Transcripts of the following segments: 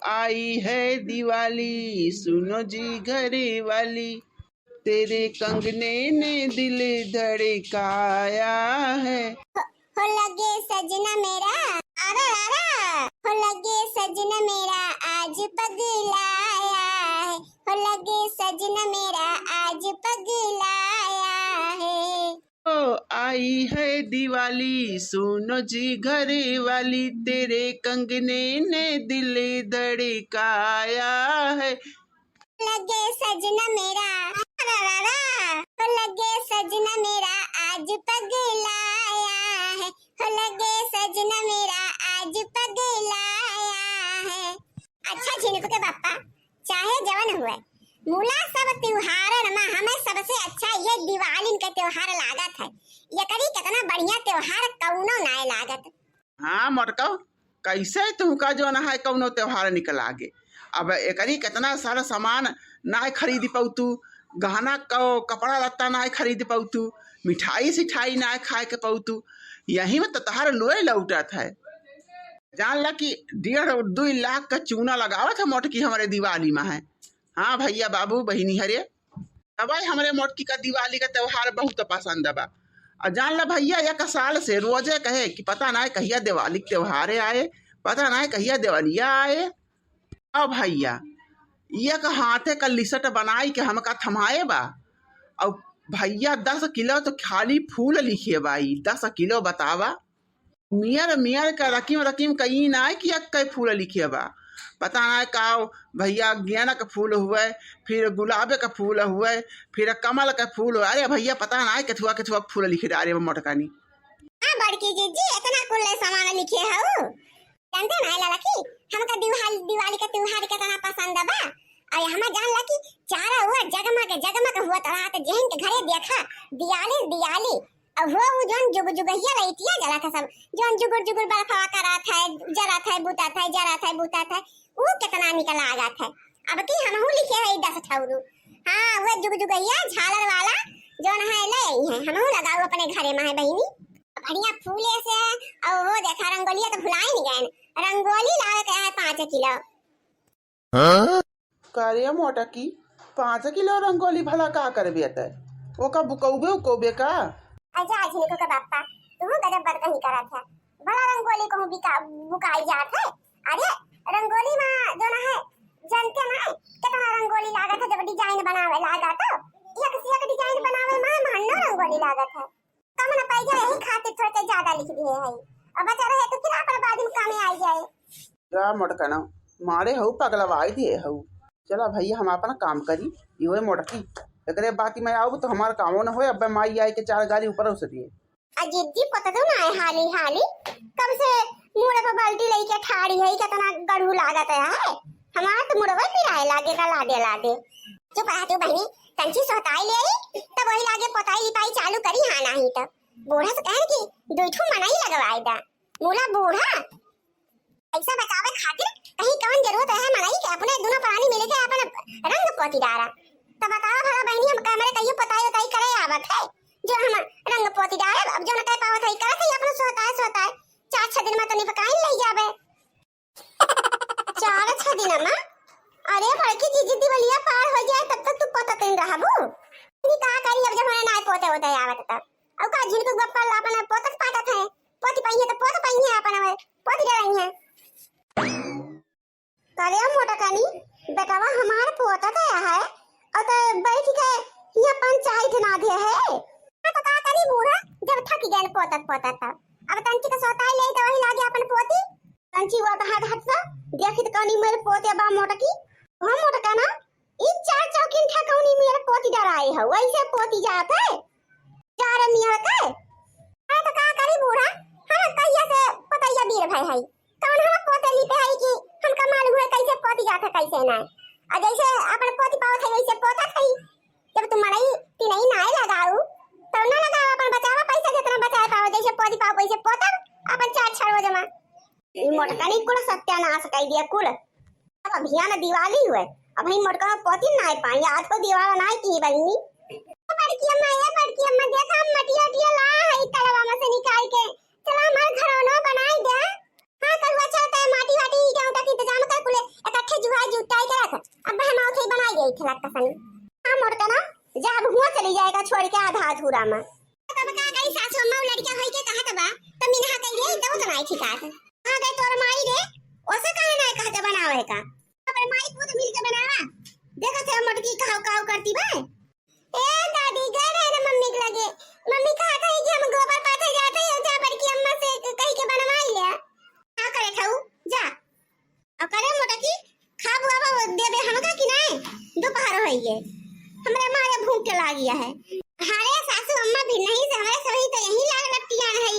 आई है दिवाली सुनो जी घरे वाली, तेरे कंगने ने दिल धड़काया है। हो लगे सजना मेरा आरा आरा, हो लगे सजना मेरा आज पगलाया है, हो लगे सजना मेरा आज पगलाया है। ओ आई है दिवाली सुनो जी घरे वाली, तेरे कंगने ने दिल धड़काया है। लगे सजना मेरा हो लगे सजना मेरा आज पगलाया है, हो लगे सजना मेरा आज पगलाया है। अच्छा झिनुक के पापा चाहे जवन हुए मूला सब त्योहार में हमें सबसे अच्छा ये दिवाली का त्योहार लागत है। ये करी कितना बढ़िया त्योहार कौनो ना लागत। हाँ मोटका कैसे तुमका जो ना है कौनो त्योहार निकल आगे। अब एकरी कितना सारा सामान ना खरीद पाऊ तू, गहना कपड़ा लत्ता ना खरीद पाऊ तू, मिठाई सिठाई ना खाए के पाऊ तू, यही में तो तहार लोए लौटत है। जान ला कि 1.5-2 लाख का चूना लगावत है मोटकी हमारे दिवाली में है। हाँ भैया बाबू बहिनी हरे अब हमारे मोटकी का दिवाली का त्योहार बहुत पसंद बा। और जान ला भैया एक साल से रोजे कहे कि पता ना कहिया दिवाली के त्योहार आए, पता ना कहिया दिवालिया आए। अब भैया एक हाथे का लिस्ट बनाई के हमका थमाए बा। और भैया 10 किलो तो खाली फूल लिखे बाई, 10 किलो बतावा। मियर का रकीम कहीं ना कि कई फूल लिखे बा, पता ना का भैया गेंदा का फूल हुआ, फिर गुलाबे का फूल हुआ, फिर कमल का फूल हुआ। अरे भैया पता ना केथुआ फूल लिखे डाले मोटकानी। हां बड़की जीजी इतना कुल सामान लिखे हो जानते ना लाला की हमका दिवाली का त्योहार कितना पसंद बा। और हम जान ला कि चारा हुआ जगमग हुआ तो रात जहन के घरे देखा दियाली और वो जोन जुगहिया लाइटिया जला था सब जोन जुगुर बरफवा करत है जरा था बुता था वो कितना निकल आगा था। अब की हमहू लिखे है 10 ठौरू। हां वो जुगहिया झालर वाला जोन है ले है हमहू लगाओ अपने घरे में है बहिनी बढ़िया फूले से। और वो देखा रंगोली तो भुला ही नहीं गए, रंगोली लावे के है 5 किलो। हां करे मोटकी 5 किलो रंगोली भला का करबे त ओका बुकौबे का। अच्छा झिनुक का बापा तू गजब बात कही करत है, बड़ा रंगोली को बुकाई जात है। अरे रंगोली में जो ना है जानते ना कितना रंगोली लागत है, जब डिजाइन बनावे लागत है एक डिजाइन बनावे में महंगा रंगोली लागत है। कम ना पाई जाए यही खातिर थोड़ा ज्यादा लिख दिए है। अब बचा रहे तो फिर अपन बाद में काम में आई जाए। जा मोटका ना मारे हऊ पगलवाई दिए हऊ। चला भैया हम अपना काम करी ये मोटकी एकरे बाती में आऊ तो हमार कामो न होए। अब माई आई के 4 गाली ऊपर उस दिए अजीब जी पता तो ना है हाली कब से मुड़े पर बाल्टी लेके ठाड़ी है कितना गड़ू लागत है। हमारा तो मुड़वा पिराए लागे चुप आ तू बहनी कंची सोताई ले आई तब वही लागे पोताई लिपाई चालू करी। हां नहीं तो बूढ़ा से कह कि दुठू मनाई लगवाई दा मूला बूढ़ा पैसा बचावे खातिर कहीं कौन जरूरत है मनाई के अपने दोनों प्राणी मिले के अपन रंग पोती डारा। तब बताओ भला बहनी हम कैमरे कहियो पोताई करे आवत है जो हम रंग पोती डाले। अब जो न कह पावत है करत है अपने सोता है 4-6 दिन में तो निपकाई ले जावे 4-6 दिन में। अरे बड़की जीजी दिवालिया पार हो जाए तब तक तू पोता कहीं रहबू नी का करी। अब जब हमारे ना पोते होते आवत तब औ का झिन को गप्पा अपन पोतक पाटत है पोती पहिए तो पोत पहिए अपन पोती डालई है। करे मोटा कानी बेटावा हमार पोता है और तो बैठ के ये पंचायत ना दे है तो का करी बूढ़ा जब थक गए पोता था। अब तंची का सोताई ले तो वही लागे अपन पोती तंची वो हाथ से देखित कनी मेरे पोते बा मोटा की हम मोटा का ना ई 4 चौकिन ठकौनी मेरे पोती डराए है वैसे पोती जात है 4 मिया के। अरे तो का करी बूढ़ा हम कहिया से पतैया बीर भाई है कौन हम पोते ली पे है कि हमका मालूम है कैसे पोती जात है कैसे ना। और जैसे अपन पोती पावत है वैसे पोता थई जब तुम मनाई ती नहीं ना लगाऊ तो ना लगाओ अपन बचावा पैसा जितना बचाए पाओ जैसे पोती पाओ वैसे पोता अपन 4 रोज में ई मोटकानी कुल सत्यानाश कर दिया कुल। अब अभियान दिवाली हुए अब ही मोटका पोती ना पाई आज को दिवाला ना की बनी। बड़की अम्मा देखा मटिया ला है तलवा में से निकाल के चला हमार घरों बनाई दे। हां कल अच्छा है माटी वाटी के इंतजाम कर कुले यही थे लगता सनी हां मोड़का ना जब हुआ चली जाएगा छोड़ के आधा अधूरा में तब का गई सासू अम्मा लड़का होई के कहा तबा त मीना कह गई तब तो नहीं ठिकात आ गई तोर माई रे ओसे काहे नहीं कहते बनावे का पर माई पूत मिल के बनावा देखो थे मोटकी खाओ खाओ करती बा ए दादी गए रहे ना मम्मी के लगे मम्मी कहा था कि हम गोबर पाथे जाते हैं जा बड़की अम्मा से कह के बनवाई ले का करे खाऊ जा अब करे मोटकी खा बुआ देबे हमका कि नहीं दोपहर होई गे हमरे मारे भूख के लागिया है हारे सासू अम्मा भी नहीं से हमारे सभी तो यही लाग लट्टियां है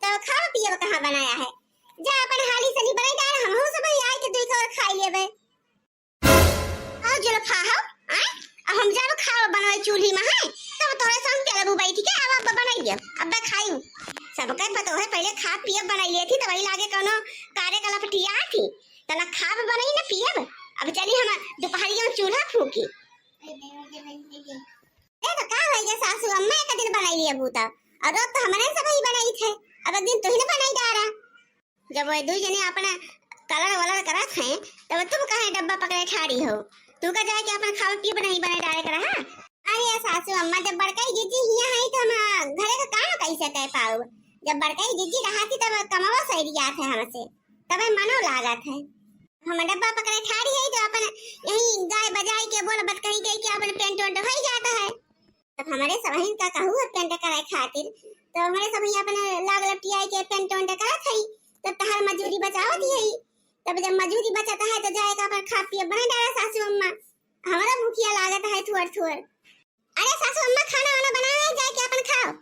तो खाओ पियो कहां बनाया है जा अपन हाली सनी बनाई डाल हम हो सब आई के दुई खबर खाई लेबे आओ जरा खाओ आ हम जाब खाओ बनवाई चूल्ही में है तब तोरे संग के लबू बैठ के अब बनाई ले अब खाई सबके पता है पहले खा पिए बनाई ले थी तो वही लागे कोनो कार्यकलाप टिया थी तना खाब बनाई ना पियब अब चली हम दोपहरिया में चूल्हा फूकी ए तो का है सासू अम्मा एक दिन बनाई लिया बूता और रोज तो हमारे सब ही बनाई थे अब एक दिन तो ही ना बनाई डारा जब वो दो जने अपना कलर वाला करत हैं तब तुम कहे डब्बा पकड़े ठाड़ी हो तू का जाके अपन खावा पिए बनाई बनाई डाले करा हां अरे सासू अम्मा जब बड़काई जीजी हिया है तो हम घरे का काम कैसे कह पाऊ जब बड़काई जीजी रहाती तब कमावा सही याद है हमसे तब मनो लागत है हम डब्बा पकड़े ठाड़ी है तो अपन यही गाय बजाई के बोल बत कही गई कि अपन पेंट वेंट हो जाता है तब हमारे सबहिन का कहू पेंट कराए खातिर तो हमारे सबही अपन लाग लपटियाई के पेंट वेंट करत है तब तहार मजूरी बचावत है तब जब मजूरी बचता है तो जाए का अपन खा पिए बना डाला सासू अम्मा हमारा भूखिया लागत है थोड़ थोड़ अरे सासू अम्मा खाना वाना बनाए जाके अपन खाओ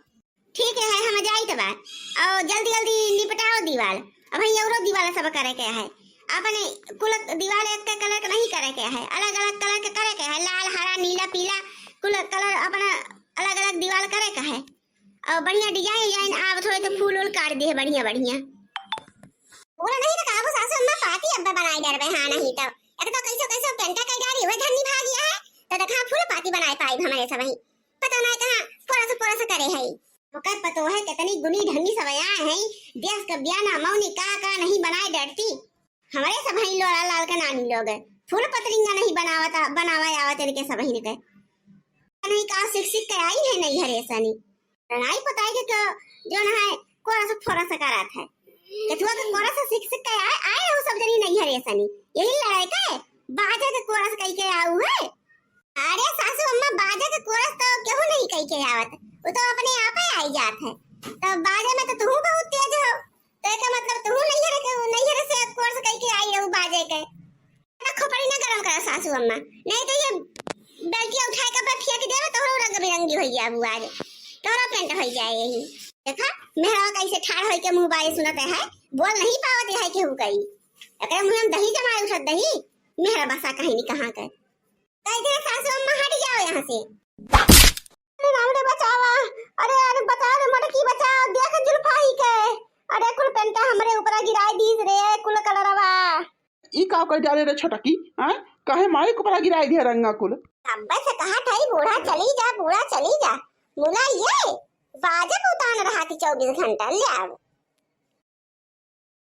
ठीक है हम जाई तब और जल्दी जल्दी निपटाओ दीवार अब ये औरो दीवार सब करे के है अपने कुल दीवार एक कलर का नहीं करे के है अलग अलग कलर के करे के है लाल हरा नीला पीला कुल कलर अपना अलग अलग दीवार करे का है और बढ़िया डिजाइन आप थोड़े तो फूल उल काट दे बढ़िया बढ़िया बोला नहीं तो काबू सासू अम्मा पाती अब बनाई डर हां नहीं तो एक तो कैसे पेंटा कई गाड़ी हुए धन्नी भागिया है तो देखा फूल पाती बनाए पाई हमारे सब ही पता नहीं कहां पूरा से करे है ओकर पतो है कितनी गुनी ढंगी सवया है देश का बयाना मौनी का नहीं बनाए डरती हमारे सब ही लोला लाल का नानी लोग है फूल पतरिंगा नहीं बनावा आवत इनके सब ही ने नहीं का शिक्षित के आई है नहीं हरे सनी नहीं पता है कि जो ना है कोरा से थोड़ा सा करात है कथुआ के कोरा से शिक्षित के आए वो सब जनी नहीं हरे सनी यही लड़ाई का बाजा के कोरा से कई के आऊ है अरे सासू अम्मा बाजा के कोरा तो क्यों नहीं कई के आवत वो तो अपने आप ही आई जात है तो बाजा में तो तू बहुत तेज हो तो का मतलब तू नहीं हरे से कोर्स कई के आई रहू बाजे के ना खोपड़ी ना गरम कर सासू अम्मा नहीं तो ये बेल्टिया उठा के बैठिया के देवे तो रंग बिरंगी हो जाए बुआ आज तोरा पेंट हो जाए यही देखा मेरा कैसे ठाड़ होई के मुंह बारे सुनते है बोल नहीं पावत है केहू कई एकरे मुंह में दही जमाए उठत दही मेरा बसा कहीं नहीं कहां के कई दिन सासू अम्मा हट जाओ यहां से अरे राम रे बचावा अरे बता रे मटकी बचाओ देख जुल्फाई के अरे कुल पेंटा हमरे ऊपर गिराई दीस रे कुल कलरवा ई का कर डाले रे छोटकी हैं काहे माई को ऊपर गिराई दे रंगा कुल अब्बा से कहा थाई बूढ़ा चली जा मुला ये बाजा उतान रहा थी 24 घंटा ले आओ